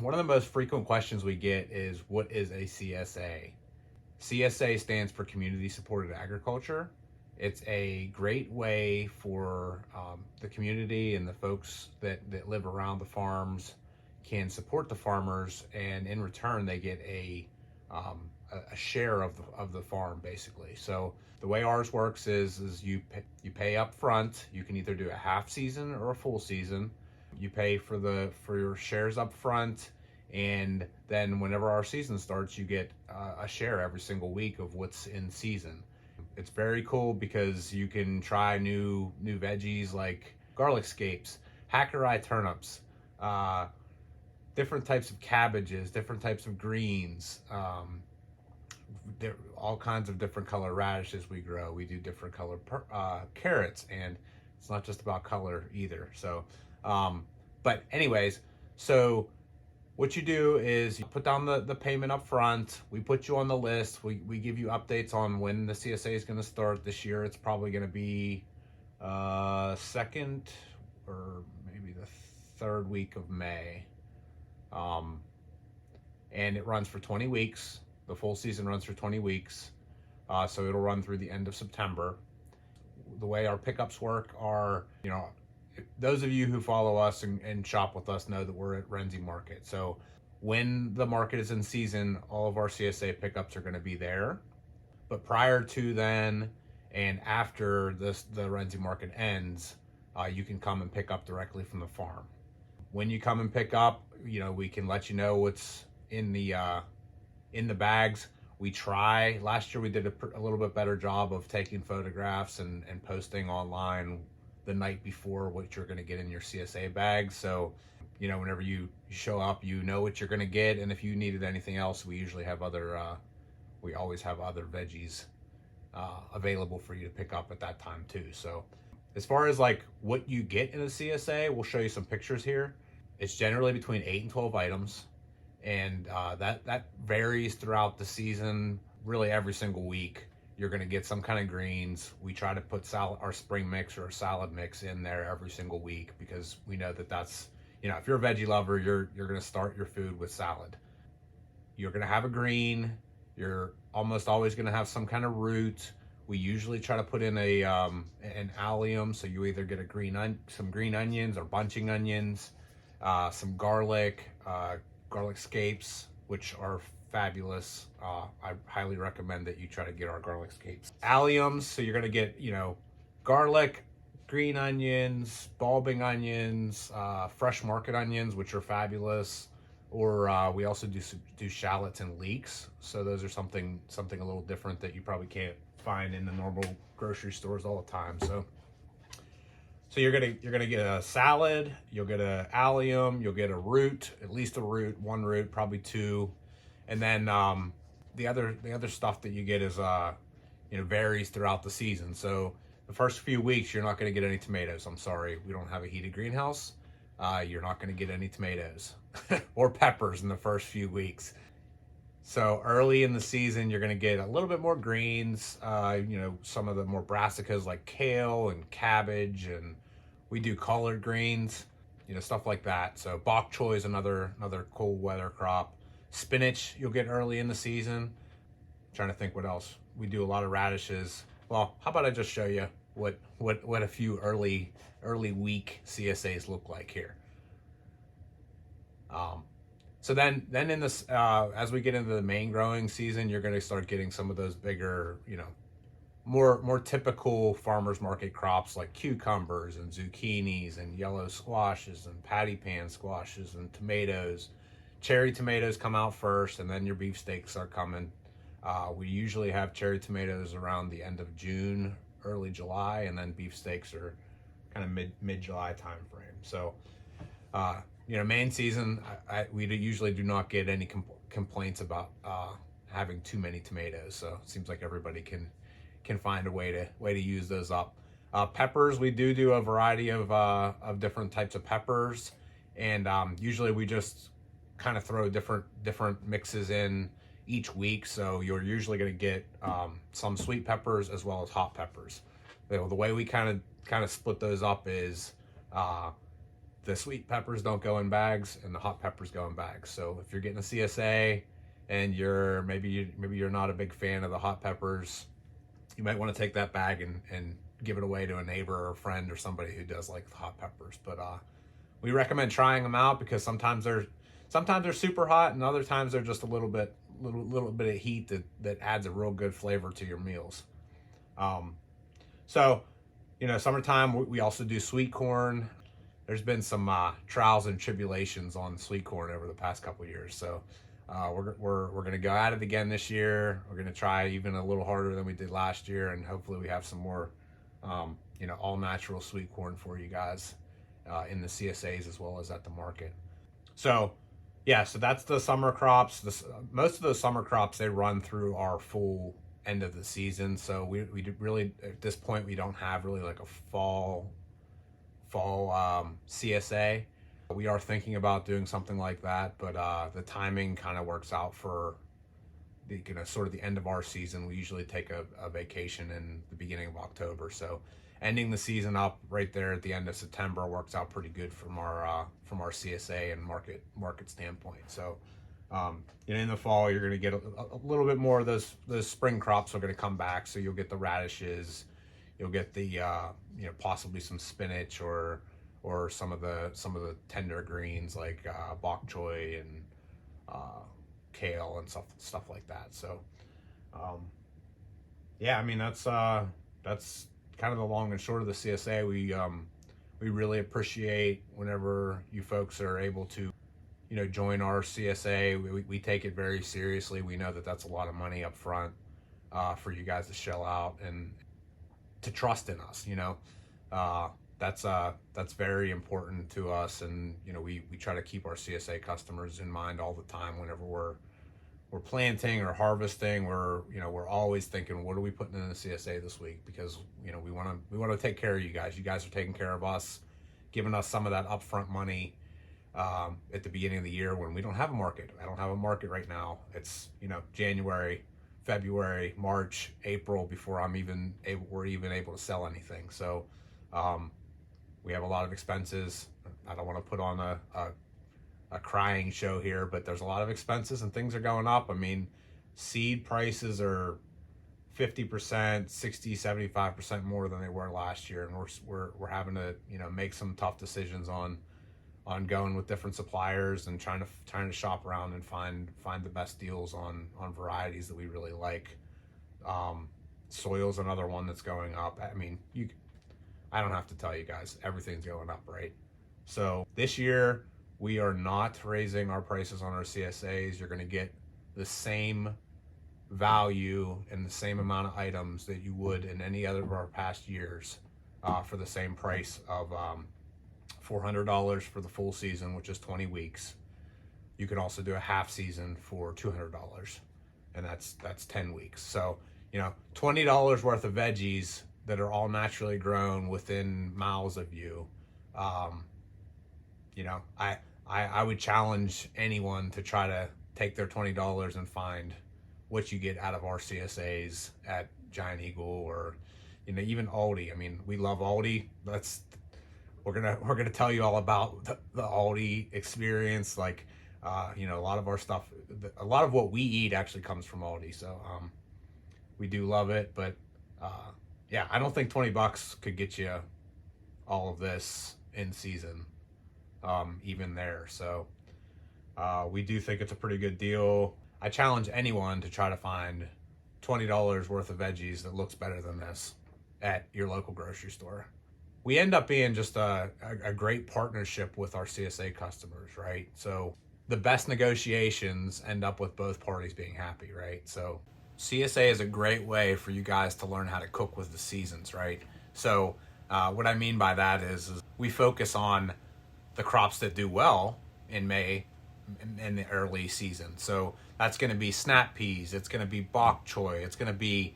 One of the most frequent questions we get is, what is a CSA? CSA stands for Community Supported Agriculture. It's a great way for the community and the folks that live around the farms can support the farmers, and in return they get a share of the farm, basically. So the way ours works is you pay up front. You can either do a half season or a full season. You pay for your shares up front, and then whenever our season starts, you get a share every single week of what's in season. It's very cool because you can try new veggies like garlic scapes, hacker eye turnips, different types of cabbages, different types of greens, all kinds of different color radishes we grow. We do different color carrots, and it's not just about color either. So, but anyways, so what you do is you put down the payment up front. We put you on the list. We give you updates on when the CSA is going to start. This year it's probably going to be second or maybe the third week of May. And it runs for 20 weeks. The full season runs for 20 weeks. So it'll run through the end of September. The way our pickups work are, those of you who follow us and shop with us know that we're at Renzi Market. So when the market is in season, all of our CSA pickups are going to be there. But prior to then and after the Renzi Market ends, you can come and pick up directly from the farm. When you come and pick up, we can let you know what's in the bags. We try. Last year we did a little bit better job of taking photographs and posting online the night before what you're going to get in your CSA bag. So, whenever you show up, you know what you're going to get. And if you needed anything else, we usually have we always have other veggies available for you to pick up at that time too. So as far as like what you get in a CSA, we'll show you some pictures here. It's generally between 8 and 12 items. And that varies throughout the season. Really every single week you're going to get some kind of greens. We try to put our spring mix or salad mix in there every single week, because we know that's, if you're a veggie lover, you're going to start your food with salad. You're going to have a green. You're almost always going to have some kind of root. We usually try to put in an allium, so you either get some green onions or bunching onions, some garlic scapes, which are fabulous. I highly recommend that you try to get our garlic scapes. Alliums, so you're gonna get, garlic, green onions, bulbing onions, fresh market onions, which are fabulous. Or we also do shallots and leeks. So those are something a little different that you probably can't find in the normal grocery stores all the time. So you're gonna get a salad, you'll get an allium, you'll get a root, at least one root, probably two, and then the other stuff that you get is varies throughout the season. So the first few weeks you're not gonna get any tomatoes. I'm sorry, we don't have a heated greenhouse. You're not gonna get any tomatoes or peppers in the first few weeks. So early in the season, you're going to get a little bit more greens, some of the more brassicas like kale and cabbage, and we do collard greens, stuff like that. So bok choy is another cold weather crop. Spinach you'll get early in the season. I'm trying to think what else. We do a lot of radishes. Well, how about I just show you what a few early week CSAs look like here. So then in this, as we get into the main growing season, you're going to start getting some of those bigger, more typical farmers market crops like cucumbers and zucchinis and yellow squashes and patty pan squashes and tomatoes. Cherry tomatoes come out first, and then your beefsteaks are coming. We usually have cherry tomatoes around the end of June, early July, and then beefsteaks are kind of mid-July time frame. So, main season, we usually do not get any complaints about having too many tomatoes. So it seems like everybody can find a way to use those up. Peppers, we do a variety of different types of peppers, and usually we just kind of throw different mixes in each week. So you're usually going to get some sweet peppers as well as hot peppers. The way we kind of split those up is the sweet peppers don't go in bags and the hot peppers go in bags. So if you're getting a CSA and maybe you're not a big fan of the hot peppers, you might want to take that bag and give it away to a neighbor or a friend or somebody who does like the hot peppers. But we recommend trying them out because sometimes they're super hot and other times they're just a little bit of heat that adds a real good flavor to your meals. So summertime we also do sweet corn. There's been some trials and tribulations on sweet corn over the past couple of years. So we're going to go at it again this year. We're going to try even a little harder than we did last year, and hopefully we have some more, all natural sweet corn for you guys in the CSAs as well as at the market. So that's the summer crops. Most of those summer crops, they run through our full end of the season. So we really, at this point, we don't have really like a fall CSA. We are thinking about doing something like that, but the timing kind of works out for the sort of the end of our season. We usually take a vacation in the beginning of October, so ending the season up right there at the end of September works out pretty good from our CSA and market standpoint. So in the fall you're going to get a little bit more of those spring crops are going to come back. So you'll get the radishes, you'll get the possibly some spinach or some of the tender greens like bok choy and kale and stuff like that. So that's kind of the long and short of the CSA. We really appreciate whenever you folks are able to join our CSA. We take it very seriously. We know that that's a lot of money up front for you guys to shell out and to trust in us. That's very important to us, and we try to keep our CSA customers in mind all the time. Whenever we're planting or harvesting, we're always thinking, what are we putting in the CSA this week? Because we want to take care of you guys. You guys are taking care of us, giving us some of that upfront money at the beginning of the year when we don't have a market. I don't have a market right now. It's January, February, March, April before we're even able to sell anything. So we have a lot of expenses. I don't want to put on a crying show here, but there's a lot of expenses and things are going up. I mean, seed prices are 50%, 60, 75% more than they were last year, and we're having to make some tough decisions on going with different suppliers and trying to shop around and find the best deals on varieties that we really like. Soil's another one that's going up. I mean, I don't have to tell you guys, everything's going up, right? So this year we are not raising our prices on our CSAs. You're going to get the same value and the same amount of items that you would in any other of our past years for the same price of $400 for the full season, which is 20 weeks. You can also do a half season for $200, and that's 10 weeks. So $20 worth of veggies that are all naturally grown within miles of you. I would challenge anyone to try to take their $20 and find what you get out of our CSAs at Giant Eagle or even Aldi. I mean, we love Aldi. We're gonna tell you all about the Aldi experience. Like a lot of our stuff, a lot of what we eat actually comes from Aldi. So we do love it, but I don't think $20 could get you all of this in season, even there. So we do think it's a pretty good deal. I challenge anyone to try to find $20 worth of veggies that looks better than this at your local grocery store. We end up being just a great partnership with our CSA customers, right? So the best negotiations end up with both parties being happy, right? So CSA is a great way for you guys to learn how to cook with the seasons, right? So what I mean by that is we focus on the crops that do well in May in the early season. So that's going to be snap peas, it's going to be bok choy, it's going to be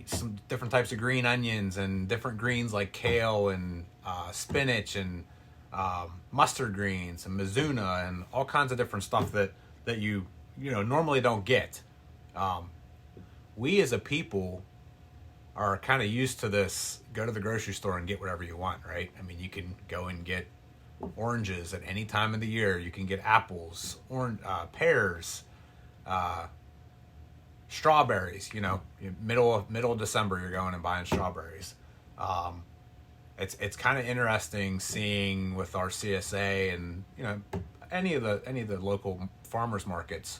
some different types of green onions and different greens like kale and spinach and mustard greens and mizuna and all kinds of different stuff that you normally don't get. We as a people are kind of used to this, go to the grocery store and get whatever you want, right? I mean, you can go and get oranges at any time of the year. You can get apples, pears, strawberries. You know, middle of December, you're going and buying strawberries. It's kind of interesting seeing with our CSA and, you know, any of the local farmers markets,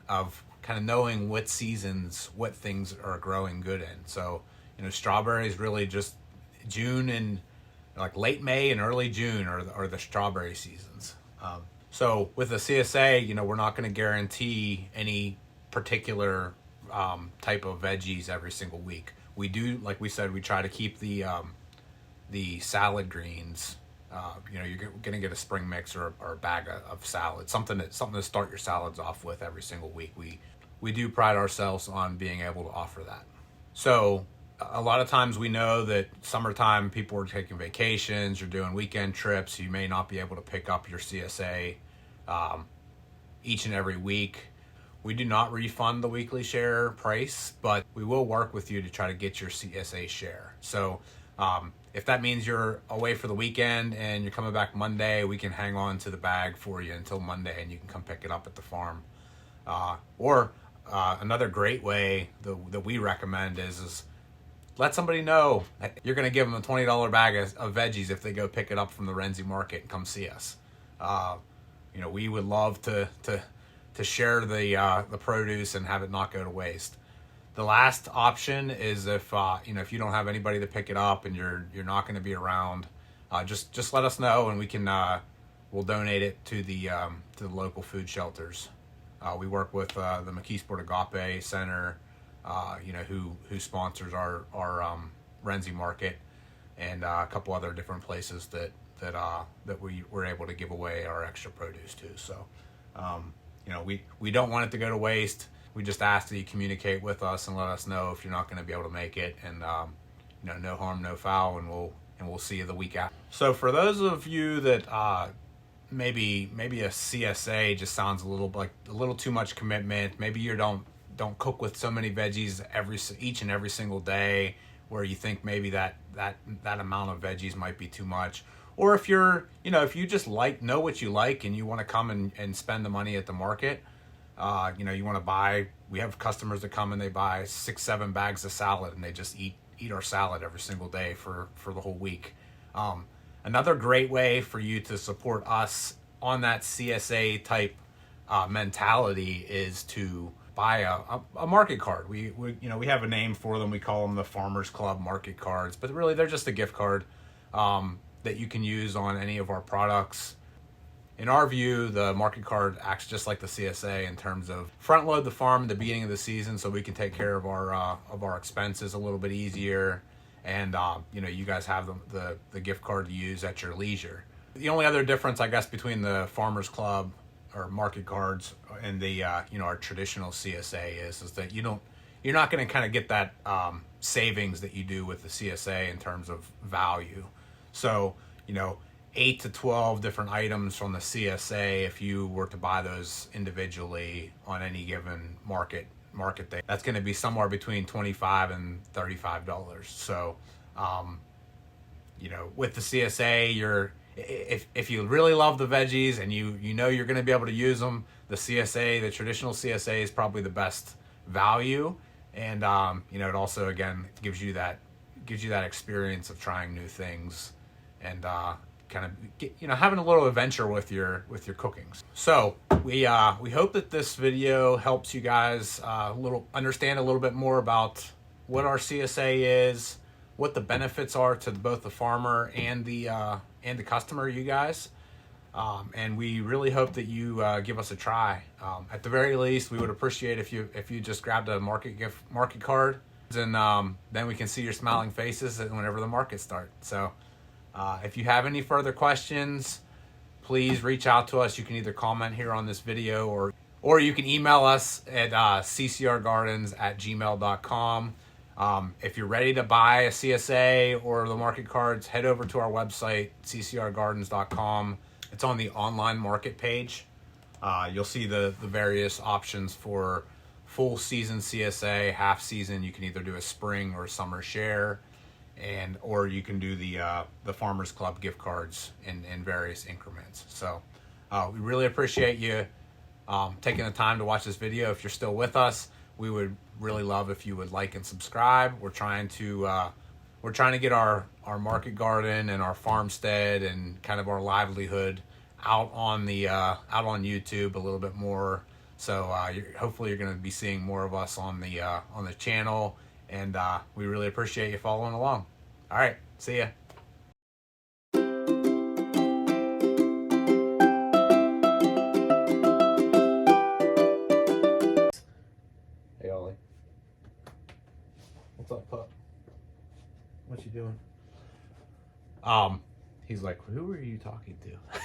of kind of knowing what seasons, what things are growing good in. So, you know, strawberries really just June and like late May and early June are the strawberry seasons. So with the CSA, you know, we're not going to guarantee any particular type of veggies every single week. We do, like we said, we try to keep the salad greens. You know, you're going to get a spring mix or a bag of salad, something to start your salads off with every single week. We do pride ourselves on being able to offer that. So a lot of times we know that summertime people are taking vacations, you're doing weekend trips, you may not be able to pick up your CSA each and every week. We do not refund the weekly share price, but we will work with you to try to get your CSA share. So if that means you're away for the weekend and you're coming back Monday, we can hang on to the bag for you until Monday and you can come pick it up at the farm. Or another great way that we recommend is let somebody know you're going to give them a $20 bag of veggies if they go pick it up from the Renzi market and come see us. You know, we would love to share the produce and have it not go to waste. The last option is if you know, if you don't have anybody to pick it up and you're not going to be around, just let us know and we can we'll donate it to the local food shelters. We work with the McKeesport Agape Center, you know, who sponsors our Renzi market, and a couple other different places that we were able to give away our extra produce to. So you know, we don't want it to go to waste. We just ask that you communicate with us and let us know if you're not going to be able to make it, and you know, no harm, no foul, and we'll see you the week after. So for those of you that maybe a CSA just sounds a little too much commitment. Maybe you don't cook with so many veggies each and every single day, where you think maybe that amount of veggies might be too much. Or if if you just know what you like and you want to come and spend the money at the market, you know, you want to buy. We have customers that come and they buy 6-7 bags of salad and they just eat our salad every single day for the whole week. Another great way for you to support us on that CSA type mentality is to buy a market card. We have a name for them. We call them the Farmers Club market cards, but really they're just a gift card that you can use on any of our products. In our view, the market card acts just like the CSA in terms of front load the farm at the beginning of the season so we can take care of our expenses a little bit easier. And you know, you guys have the gift card to use at your leisure. The only other difference, I guess, between the Farmers Club or market cards and the you know, our traditional CSA is that you're not going to kind of get that savings that you do with the CSA in terms of value. So, you know, 8 to 12 different items from the CSA, if you were to buy those individually on any given market day, that's going to be somewhere between $25 and $35. So you know, with the CSA, if you really love the veggies and you know you're going to be able to use them, the traditional CSA is probably the best value. And you know, it also again gives you that experience of trying new things and kind of having a little adventure with your cookings. So we hope that this video helps you guys understand a little bit more about what our CSA is, what the benefits are to both the farmer and the customer, you guys. And we really hope that you give us a try. At the very least, we would appreciate if you just grabbed a market card, and then we can see your smiling faces whenever the market starts. So if you have any further questions, please reach out to us. You can either comment here on this video or you can email us at ccrgardens@gmail.com. If you're ready to buy a CSA or the market cards, head over to our website, ccrgardens.com. It's on the online market page. You'll see the various options for full season CSA, half season you can either do a spring or summer share, or you can do the Farmers Club gift cards in various increments. So we really appreciate you taking the time to watch this video. If you're still with us, we would really love if you would like and subscribe. We're trying to get our market garden and our farmstead and kind of our livelihood out on YouTube a little bit more. So hopefully you're going to be seeing more of us on the channel, and we really appreciate you following along. All right, see ya. Hey Ollie, what's up, pup? What you doing? He's like, who are you talking to?